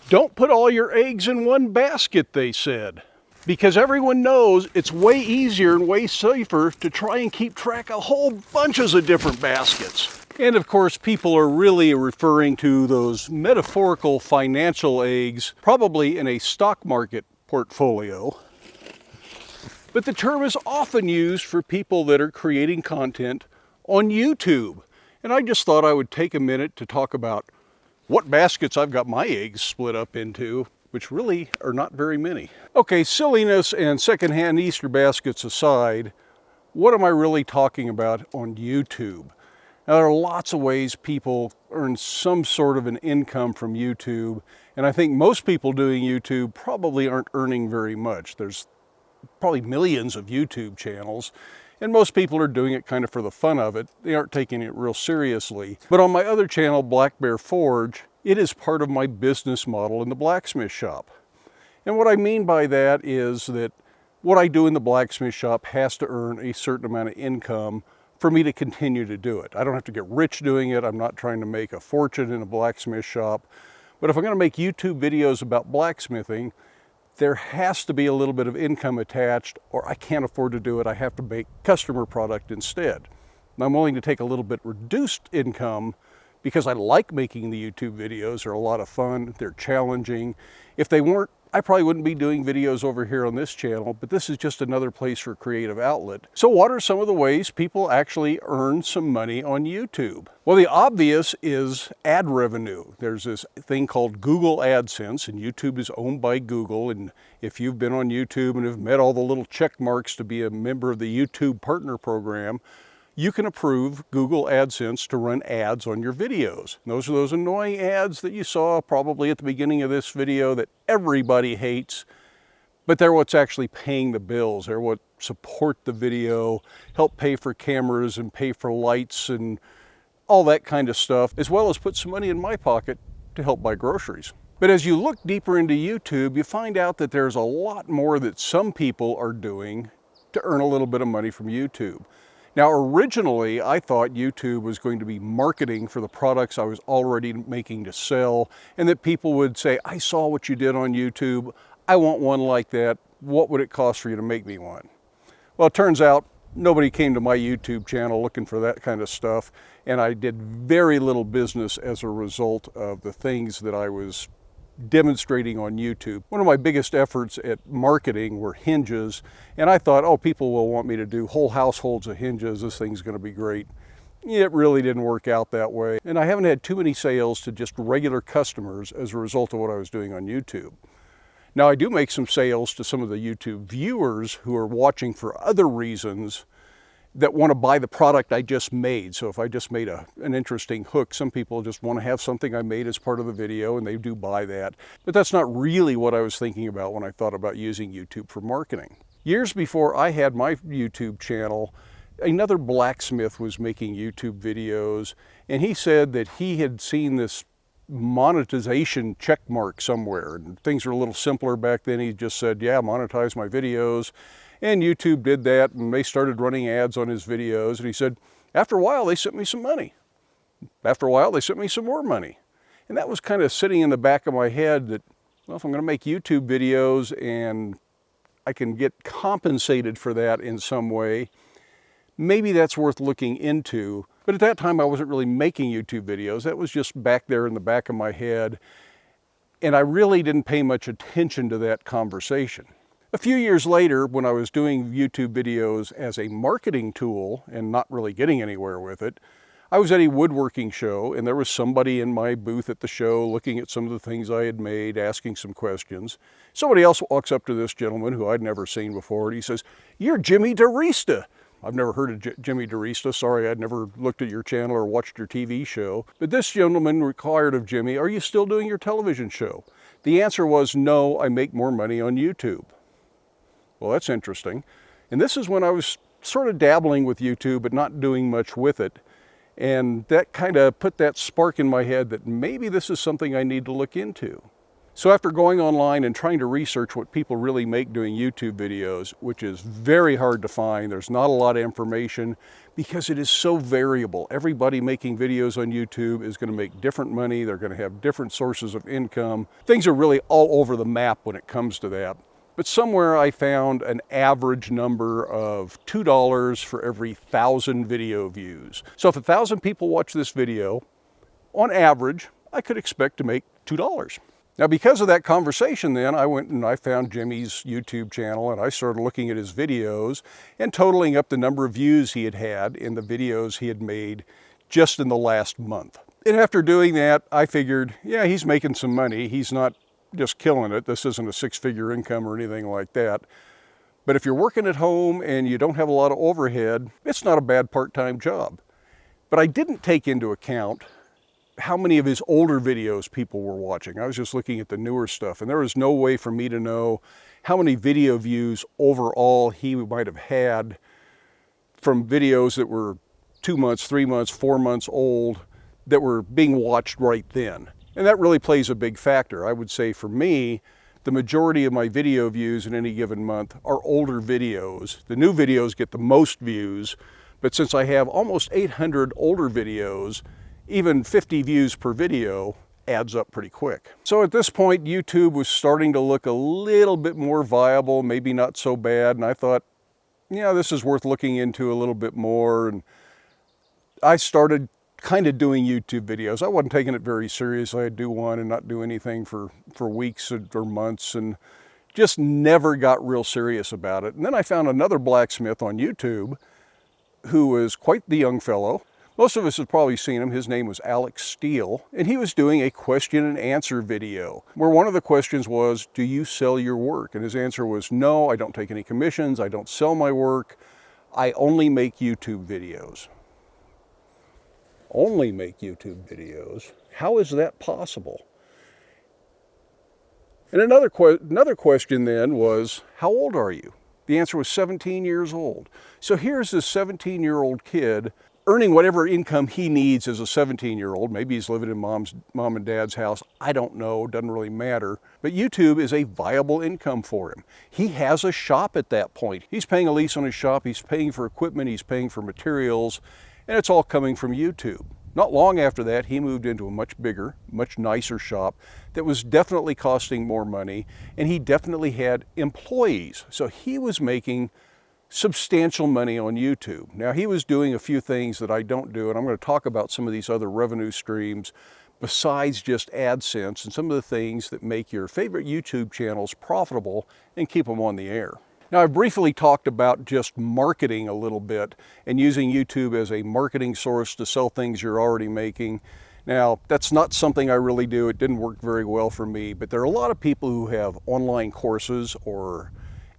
Don't put all your eggs in one basket, they said. Because everyone knows it's way easier and way safer to try and keep track of whole bunches of different baskets. And of course, people are really referring to those metaphorical financial eggs, probably in a stock market portfolio. But the term is often used for people that are creating content on YouTube. And I just thought I would take a minute to talk about what baskets I've got my eggs split up into, which really are not very many. Okay, silliness and secondhand Easter baskets aside, what am I really talking about on YouTube? Now, there are lots of ways people earn some sort of an income from YouTube, and I think most people doing YouTube probably aren't earning very much. There's probably millions of YouTube channels, and most people are doing it kind of for the fun of it. They aren't taking it real seriously. But on my other channel, Black Bear Forge, it is part of my business model in the blacksmith shop. And what I mean by that is that what I do in the blacksmith shop has to earn a certain amount of income for me to continue to do it. I don't have to get rich doing it. I'm not trying to make a fortune in a blacksmith shop. But if I'm going to make YouTube videos about blacksmithing, there has to be a little bit of income attached, or I can't afford to do it. I have to make customer product instead. And I'm willing to take a little bit reduced income because I like making the YouTube videos. They're a lot of fun. They're challenging. If they weren't, I probably wouldn't be doing videos over here on this channel, but this is just another place for creative outlet. So what are some of the ways people actually earn some money on YouTube? Well, the obvious is ad revenue. There's this thing called Google Adsense, and YouTube is owned by Google. And if you've been on YouTube and have met all the little check marks to be a member of the YouTube Partner Program, you can approve Google AdSense to run ads on your videos. And those are those annoying ads that you saw probably at the beginning of this video that everybody hates, but they're what's actually paying the bills. They're what support the video, help pay for cameras and pay for lights and all that kind of stuff, as well as put some money in my pocket to help buy groceries. But as you look deeper into YouTube, you find out that there's a lot more that some people are doing to earn a little bit of money from YouTube. Now, originally, I thought YouTube was going to be marketing for the products I was already making to sell, and that people would say, I saw what you did on YouTube. I want one like that. What would it cost for you to make me one? Well, it turns out nobody came to my YouTube channel looking for that kind of stuff, and I did very little business as a result of the things that I was demonstrating on YouTube. One of my biggest efforts at marketing were hinges, and I thought, oh, people will want me to do whole households of hinges. This thing's going to be great. It really didn't work out that way, and I haven't had too many sales to just regular customers as a result of what I was doing on YouTube. Now, I do make some sales to some of the YouTube viewers who are watching for other reasons that want to buy the product I just made. So if I just made an interesting hook, some people just want to have something I made as part of the video, and they do buy that. But that's not really what I was thinking about when I thought about using YouTube for marketing. Years before I had my YouTube channel, another blacksmith was making YouTube videos, and he said that he had seen this monetization check mark somewhere, and things were a little simpler back then. He just said, yeah, monetize my videos. And YouTube did that, and they started running ads on his videos. And he said, after a while, they sent me some money. After a while, they sent me some more money. And that was kind of sitting in the back of my head that, well, if I'm going to make YouTube videos and I can get compensated for that in some way, maybe that's worth looking into. But at that time, I wasn't really making YouTube videos. That was just back there in the back of my head. And I really didn't pay much attention to that conversation. A few years later, when I was doing YouTube videos as a marketing tool and not really getting anywhere with it, I was at a woodworking show, and there was somebody in my booth at the show looking at some of the things I had made, asking some questions. Somebody else walks up to this gentleman who I'd never seen before, and he says, "You're Jimmy DiResta." I've never heard of Jimmy DiResta. Sorry, I'd never looked at your channel or watched your TV show. But this gentleman inquired of Jimmy, "Are you still doing your television show?" The answer was, "No, I make more money on YouTube." Well, that's interesting. And this is when I was sort of dabbling with YouTube, but not doing much with it. And that kind of put that spark in my head that maybe this is something I need to look into. So after going online and trying to research what people really make doing YouTube videos, which is very hard to find, there's not a lot of information because it is so variable. Everybody making videos on YouTube is going to make different money. They're going to have different sources of income. Things are really all over the map when it comes to that. But somewhere I found an average number of $2 for every 1,000 video views. So if 1,000 people watch this video, on average, I could expect to make $2. Now, because of that conversation then, I went and I found Jimmy's YouTube channel and I started looking at his videos and totaling up the number of views he had in the videos he had made just in the last month. And after doing that, I figured, yeah, he's making some money. He's not just killing it. This isn't a six-figure income or anything like that. But if you're working at home and you don't have a lot of overhead, it's not a bad part-time job. But I didn't take into account how many of his older videos people were watching. I was just looking at the newer stuff, and there was no way for me to know how many video views overall he might have had from videos that were 2 months, 3 months, 4 months old that were being watched right then. And that really plays a big factor. I would say for me, the majority of my video views in any given month are older videos. The new videos get the most views, but since I have almost 800 older videos, even 50 views per video adds up pretty quick. So at this point, YouTube was starting to look a little bit more viable, maybe not so bad. And I thought, yeah, this is worth looking into a little bit more. And I started kind of doing YouTube videos. I wasn't taking it very seriously. I'd do one and not do anything for weeks or months, and just never got real serious about it. And then I found another blacksmith on YouTube who was quite the young fellow. Most of us have probably seen him. His name was Alex Steele, and he was doing a question and answer video where one of the questions was, do you sell your work? And his answer was, no, I don't take any commissions. I don't sell my work. I only make YouTube videos. Only make YouTube videos? How is that possible? And another question then was, how old are you? The answer was 17 years old. So here's this 17-year-old kid earning whatever income he needs as a 17-year-old. Maybe he's living in mom and dad's house. I don't know, doesn't really matter. But YouTube is a viable income for him. He has a shop at that point. He's paying a lease on his shop, he's paying for equipment, he's paying for materials, and it's all coming from YouTube. Not long after that, he moved into a much bigger, much nicer shop that was definitely costing more money, and he definitely had employees. So he was making substantial money on YouTube. Now, he was doing a few things that I don't do, and I'm going to talk about some of these other revenue streams besides just AdSense and some of the things that make your favorite YouTube channels profitable and keep them on the air. Now, I've briefly talked about just marketing a little bit and using YouTube as a marketing source to sell things you're already making. Now, that's not something I really do. It didn't work very well for me, but there are a lot of people who have online courses or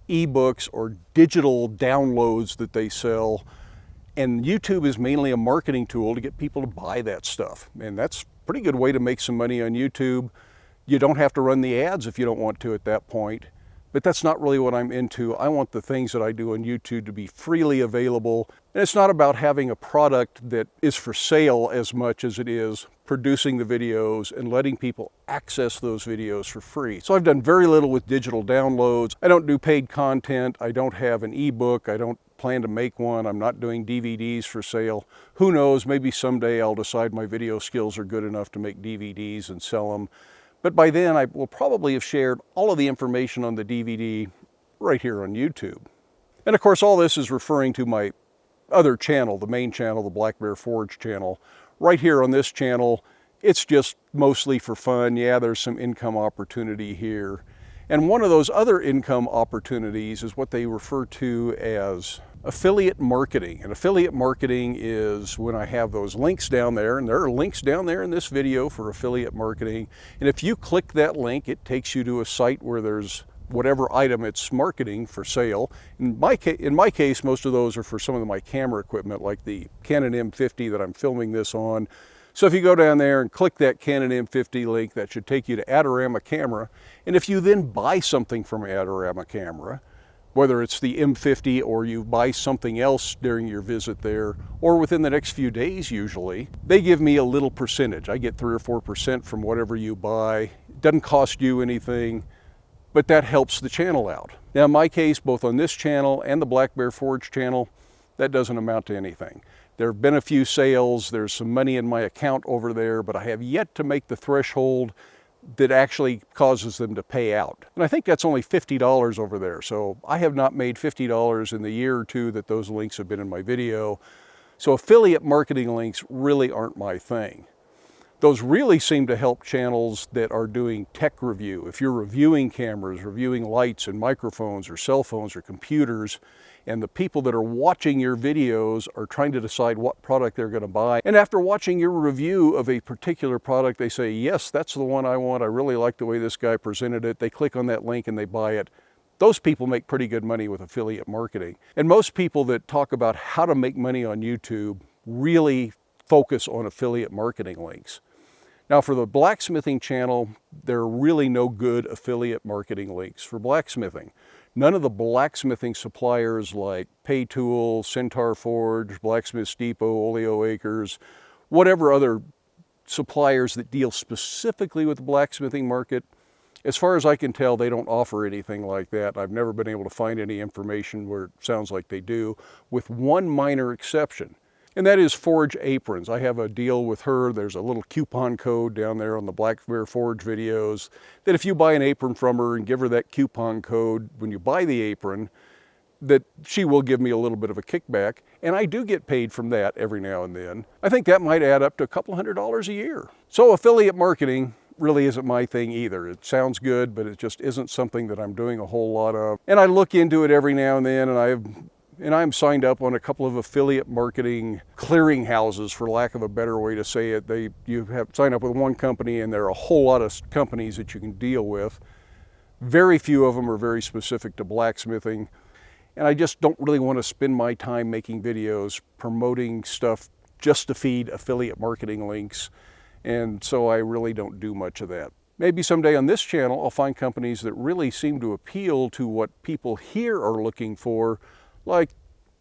ebooks or digital downloads that they sell, and YouTube is mainly a marketing tool to get people to buy that stuff. And that's a pretty good way to make some money on YouTube. You don't have to run the ads if you don't want to at that point, but that's not really what I'm into. I want the things that I do on YouTube to be freely available. And it's not about having a product that is for sale as much as it is producing the videos and letting people access those videos for free. So I've done very little with digital downloads. I don't do paid content. I don't have an ebook. I don't plan to make one. I'm not doing DVDs for sale. Who knows, maybe someday I'll decide my video skills are good enough to make DVDs and sell them. But by then I will probably have shared all of the information on the DVD right here on YouTube. And of course, all this is referring to my other channel, the main channel, the Black Bear Forge channel. Right here on this channel, it's just mostly for fun. Yeah, there's some income opportunity here. And one of those other income opportunities is what they refer to as affiliate marketing. And affiliate marketing is when I have those links down there, and there are links down there in this video for affiliate marketing. And if you click that link, it takes you to a site where there's whatever item it's marketing for sale. In my case, most of those are for some of my camera equipment, like the Canon M50 that I'm filming this on. So if you go down there and click that Canon M50 link, that should take you to Adorama Camera. And if you then buy something from Adorama Camera, whether it's the M50 or you buy something else during your visit there, or within the next few days usually, they give me a little percentage. I get 3 or 4% from whatever you buy, Doesn't cost you anything, but that helps the channel out. Now in my case, both on this channel and the Black Bear Forge channel, that doesn't amount to anything. There have been a few sales, there's some money in my account over there, but I have yet to make the threshold that actually causes them to pay out. And I think that's only $50 over there. So I have not made $50 in the year or two that those links have been in my video. So affiliate marketing links really aren't my thing. Those really seem to help channels that are doing tech review. If you're reviewing cameras, reviewing lights and microphones or cell phones or computers, and the people that are watching your videos are trying to decide what product they're going to buy. And after watching your review of a particular product, they say, yes, that's the one I want. I really like the way this guy presented it. They click on that link and they buy it. Those people make pretty good money with affiliate marketing. And most people that talk about how to make money on YouTube really focus on affiliate marketing links. Now for the blacksmithing channel, there are really no good affiliate marketing links for blacksmithing. None of the blacksmithing suppliers like Paytool, Centaur Forge, Blacksmith's Depot, Oleo Acres, whatever other suppliers that deal specifically with the blacksmithing market, as far as I can tell, they don't offer anything like that. I've never been able to find any information where it sounds like they do, with one minor exception. And that is Forge Aprons. I have a deal with her. There's a little coupon code down there on the Black Bear Forge videos that if you buy an apron from her and give her that coupon code when you buy the apron, that she will give me a little bit of a kickback. And I do get paid from that every now and then. I think that might add up to a couple $100 a year. So affiliate marketing really isn't my thing either. It sounds good, but it just isn't something that I'm doing a whole lot of. And I look into it every now and then, and I'm signed up on a couple of affiliate marketing clearinghouses, for lack of a better way to say it. You have signed up with one company and there are a whole lot of companies that you can deal with. Very few of them are very specific to blacksmithing. And I just don't really want to spend my time making videos promoting stuff just to feed affiliate marketing links. And so I really don't do much of that. Maybe someday on this channel, I'll find companies that really seem to appeal to what people here are looking for. Like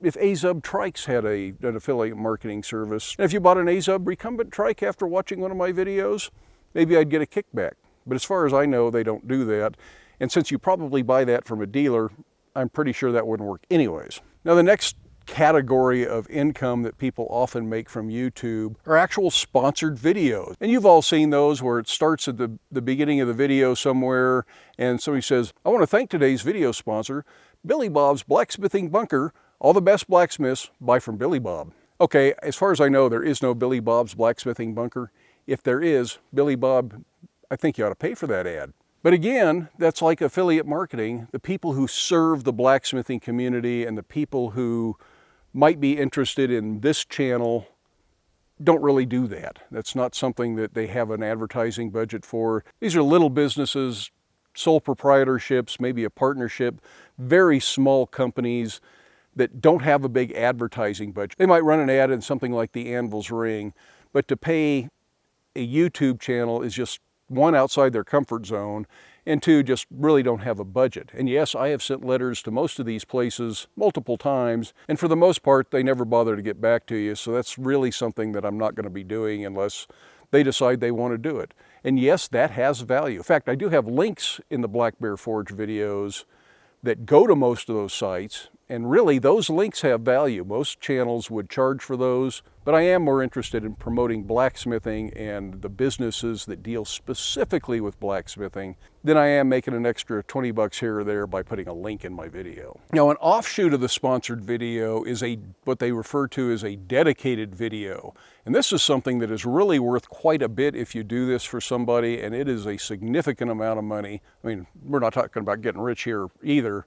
if Azub Trikes had an affiliate marketing service. And if you bought an Azub recumbent trike after watching one of my videos, maybe I'd get a kickback. But as far as I know, they don't do that. And since you probably buy that from a dealer, I'm pretty sure that wouldn't work anyways. Now the next category of income that people often make from YouTube are actual sponsored videos. And you've all seen those where it starts at the beginning of the video somewhere and somebody says, I want to thank today's video sponsor, Billy Bob's Blacksmithing Bunker. All the best blacksmiths buy from Billy Bob. Okay, as far as I know, there is no Billy Bob's Blacksmithing Bunker. If there is, Billy Bob, I think you ought to pay for that ad. But again, that's like affiliate marketing. The people who serve the blacksmithing community and the people who might be interested in this channel don't really do that. That's not something that they have an advertising budget for. These are little businesses, sole proprietorships, maybe a partnership, very small companies that don't have a big advertising budget. They might run an ad in something like the Anvil's Ring, but to pay a YouTube channel is just, one, outside their comfort zone, and two, just really don't have a budget. And yes, I have sent letters to most of these places multiple times, and for the most part, they never bother to get back to you, so that's really something that I'm not going to be doing unless they decide they want to do it. And yes, that has value. In fact, I do have links in the Black Bear Forge videos that go to most of those sites, and really those links have value. Most channels would charge for those, but I am more interested in promoting blacksmithing and the businesses that deal specifically with blacksmithing than I am making an extra 20 bucks here or there by putting a link in my video. Now, an offshoot of the sponsored video is what they refer to as a dedicated video. And this is something that is really worth quite a bit if you do this for somebody, and it is a significant amount of money. I mean, we're not talking about getting rich here either,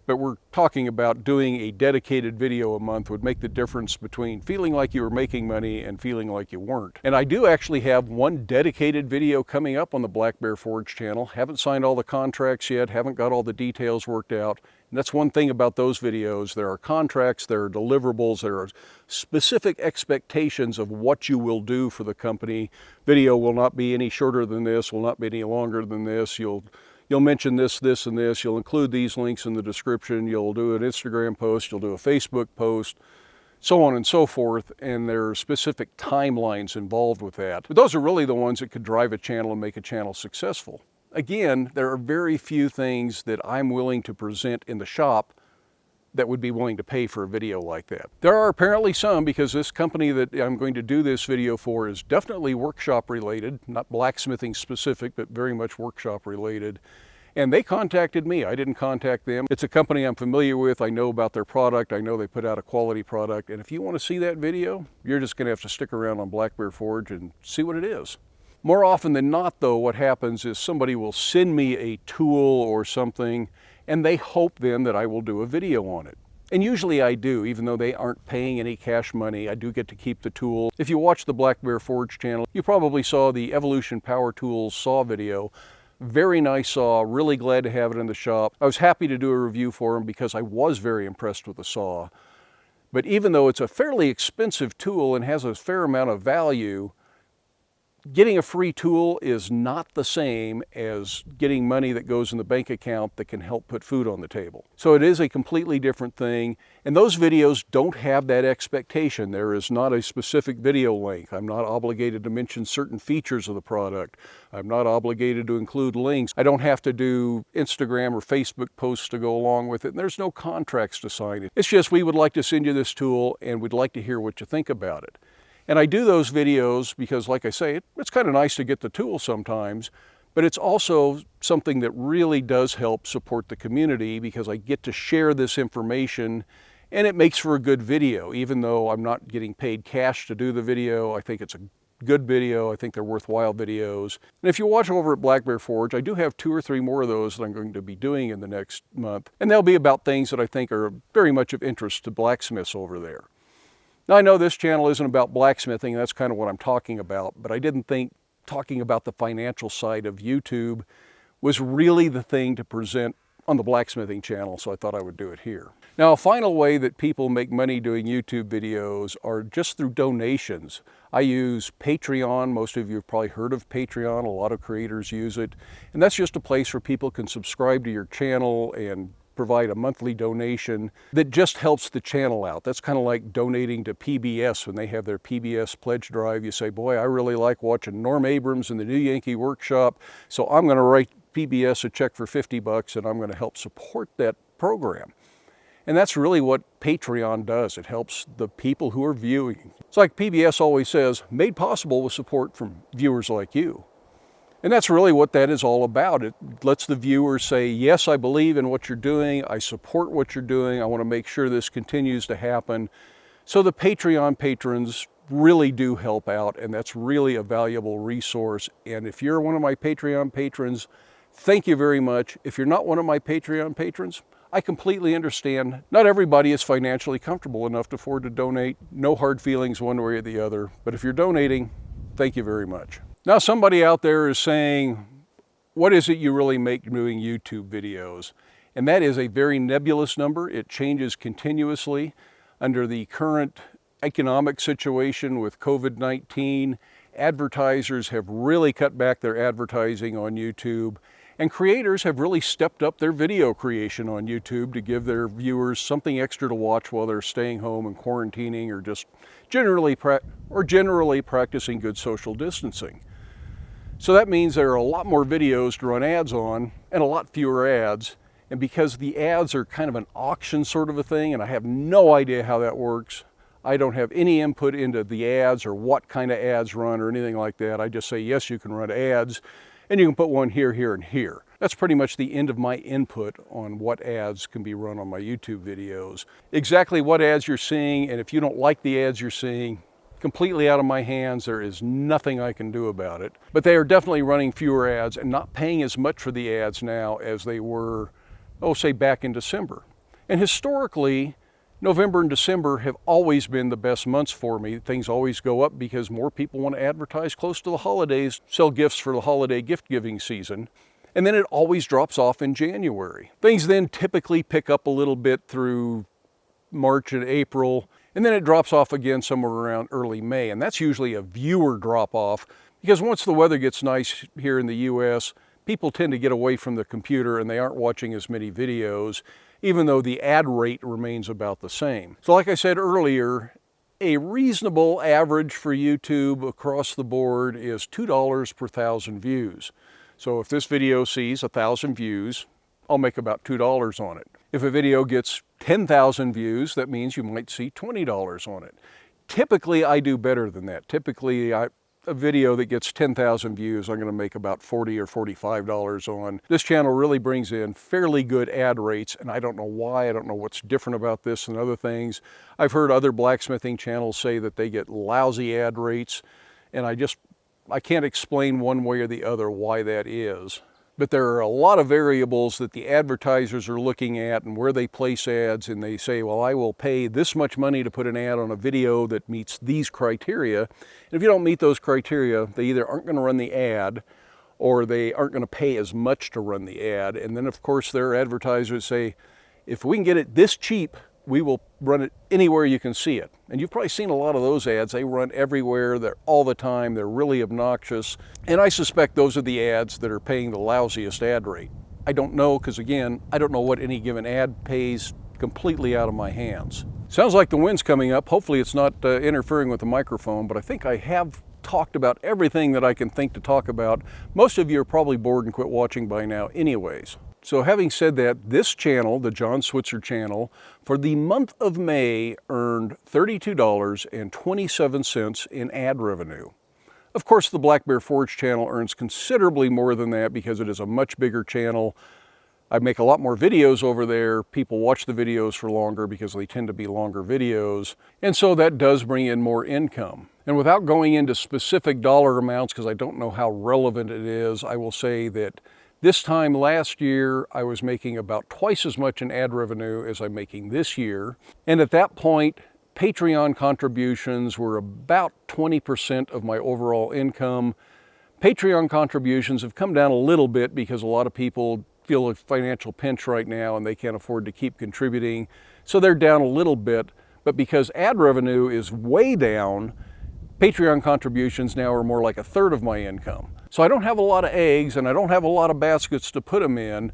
but we're talking about doing a dedicated video a month would make the difference between feeling like you were making money and feeling like you weren't. And I do actually have one dedicated video coming up on the Black Bear Forge channel. Haven't signed all the contracts yet, haven't got all the details worked out. And that's one thing about those videos. There are contracts, there are deliverables, there are specific expectations of what you will do for the company. Video will not be any shorter than this, will not be any longer than this. You'll mention this, this, and this. You'll include these links in the description. You'll do an Instagram post. You'll do a Facebook post, so on and so forth. And there are specific timelines involved with that. But those are really the ones that could drive a channel and make a channel successful. Again, there are very few things that I'm willing to present in the shop that would be willing to pay for a video like that. There are apparently some, because this company that I'm going to do this video for is definitely workshop related, not blacksmithing specific, but very much workshop related. And they contacted me. I didn't contact them. It's a company I'm familiar with. I know about their product. I know they put out a quality product. And if you want to see that video, you're just going to have to stick around on Black Bear Forge and see what it is. More often than not, though, what happens is somebody will send me a tool or something, and they hope then that I will do a video on it. And usually I do, even though they aren't paying any cash money. I do get to keep the tool. If you watch the Black Bear Forge channel, you probably saw the Evolution Power Tools saw video. Very nice saw, really glad to have it in the shop. I was happy to do a review for them because I was very impressed with the saw. But even though it's a fairly expensive tool and has a fair amount of value, getting a free tool is not the same as getting money that goes in the bank account that can help put food on the table. So it is a completely different thing, and those videos don't have that expectation. There is not a specific video length. I'm not obligated to mention certain features of the product. I'm not obligated to include links. I don't have to do Instagram or Facebook posts to go along with it, and there's no contracts to sign. It's just, we would like to send you this tool and we'd like to hear what you think about it. And I do those videos because, like I say, it's kind of nice to get the tool sometimes, but it's also something that really does help support the community because I get to share this information and it makes for a good video. Even though I'm not getting paid cash to do the video, I think it's a good video. I think they're worthwhile videos. And if you watch over at Black Bear Forge, I do have 2 or 3 more of those that I'm going to be doing in the next month. And they'll be about things that I think are very much of interest to blacksmiths over there. Now, I know this channel isn't about blacksmithing, that's kind of what I'm talking about, but I didn't think talking about the financial side of YouTube was really the thing to present on the blacksmithing channel, so I thought I would do it here. Now, a final way that people make money doing YouTube videos are just through donations. I use Patreon. Most of you have probably heard of Patreon. A lot of creators use it, and that's just a place where people can subscribe to your channel and provide a monthly donation that just helps the channel out. That's kind of like donating to PBS when they have their PBS pledge drive. You say, boy, I really like watching Norm Abrams and the New Yankee Workshop, so I'm going to write PBS a check for $50 and I'm going to help support that program. And that's really what Patreon does. It helps the people who are viewing. It's like PBS always says, made possible with support from viewers like you. And that's really what that is all about. It lets the viewers say, yes, I believe in what you're doing. I support what you're doing. I want to make sure this continues to happen. So the Patreon patrons really do help out, and that's really a valuable resource. And if you're one of my Patreon patrons, thank you very much. If you're not one of my Patreon patrons, I completely understand. Not everybody is financially comfortable enough to afford to donate. No hard feelings one way or the other. But if you're donating, thank you very much. Now, somebody out there is saying, what is it you really make doing YouTube videos? And that is a very nebulous number. It changes continuously. Under the current economic situation with COVID-19, advertisers have really cut back their advertising on YouTube, and creators have really stepped up their video creation on YouTube to give their viewers something extra to watch while they're staying home and quarantining, or just generally practicing good social distancing. So that means there are a lot more videos to run ads on and a lot fewer ads. And because the ads are kind of an auction sort of a thing, and I have no idea how that works, I don't have any input into the ads or what kind of ads run or anything like that. I just say, yes, you can run ads, and you can put one here, here, and here. That's pretty much the end of my input on what ads can be run on my YouTube videos. Exactly what ads you're seeing, and if you don't like the ads you're seeing, completely out of my hands. There is nothing I can do about it. But they are definitely running fewer ads and not paying as much for the ads now as they were, say back in December. And historically, November and December have always been the best months for me. Things always go up because more people want to advertise close to the holidays, sell gifts for the holiday gift giving season. And then it always drops off in January. Things then typically pick up a little bit through March and April, and then it drops off again somewhere around early May. And that's usually a viewer drop off because once the weather gets nice here in the US, people tend to get away from the computer and they aren't watching as many videos, even though the ad rate remains about the same. So like I said earlier, a reasonable average for YouTube across the board is $2 per 1,000 views. So if this video sees 1,000 views, I'll make about $2 on it. If a video gets 10,000 views, that means you might see $20 on it. Typically, I do better than that. Typically, a video that gets 10,000 views, I'm going to make about $40 or $45 on. This channel really brings in fairly good ad rates, and I don't know why. I don't know what's different about this than other things. I've heard other blacksmithing channels say that they get lousy ad rates, and I can't explain one way or the other why that is. But there are a lot of variables that the advertisers are looking at and where they place ads, and they say, well, I will pay this much money to put an ad on a video that meets these criteria. And if you don't meet those criteria, they either aren't going to run the ad or they aren't going to pay as much to run the ad. And then, of course, their advertisers say, if we can get it this cheap, we will run it anywhere you can see it. And you've probably seen a lot of those ads. They run everywhere. They're all the time. They're really obnoxious. And I suspect those are the ads that are paying the lousiest ad rate. I don't know, because again, I don't know what any given ad pays completely out of my hands. Sounds like the wind's coming up. Hopefully it's not interfering with the microphone, but I think I have talked about everything that I can think to talk about. Most of you are probably bored and quit watching by now anyways. So having said that, this channel, the John Switzer channel, for the month of May earned $32.27 in ad revenue. Of course, the Black Bear Forge channel earns considerably more than that because it is a much bigger channel. I make a lot more videos over there. People watch the videos for longer because they tend to be longer videos. And so that does bring in more income. And without going into specific dollar amounts, because I don't know how relevant it is, I will say that this time last year, I was making about twice as much in ad revenue as I'm making this year. And at that point, Patreon contributions were about 20% of my overall income. Patreon contributions have come down a little bit because a lot of people feel a financial pinch right now and they can't afford to keep contributing. So they're down a little bit. But because ad revenue is way down, Patreon contributions now are more like a third of my income. So I don't have a lot of eggs and I don't have a lot of baskets to put them in,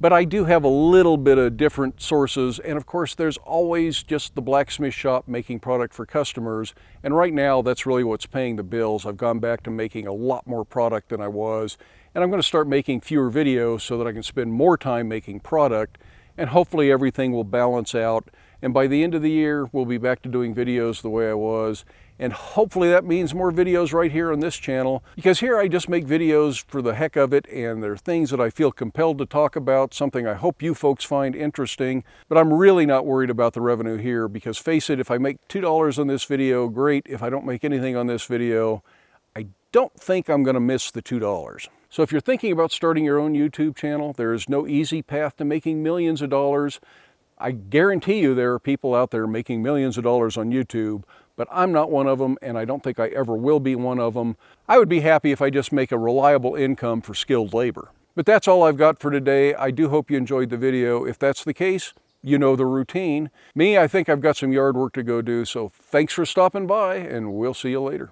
but I do have a little bit of different sources. And of course, there's always just the blacksmith shop making product for customers. And right now, that's really what's paying the bills. I've gone back to making a lot more product than I was. And I'm going to start making fewer videos so that I can spend more time making product. And hopefully everything will balance out. And by the end of the year, we'll be back to doing videos the way I was. And hopefully that means more videos right here on this channel, because here I just make videos for the heck of it, and they're things that I feel compelled to talk about, something I hope you folks find interesting. But I'm really not worried about the revenue here, because face it, if I make $2 on this video, great. If I don't make anything on this video, I don't think I'm going to miss the $2. So if you're thinking about starting your own YouTube channel, there is no easy path to making millions of dollars. I guarantee you there are people out there making millions of dollars on YouTube, but I'm not one of them, and I don't think I ever will be one of them. I would be happy if I just make a reliable income for skilled labor. But that's all I've got for today. I do hope you enjoyed the video. If that's the case, you know the routine. Me, I think I've got some yard work to go do, so thanks for stopping by, and we'll see you later.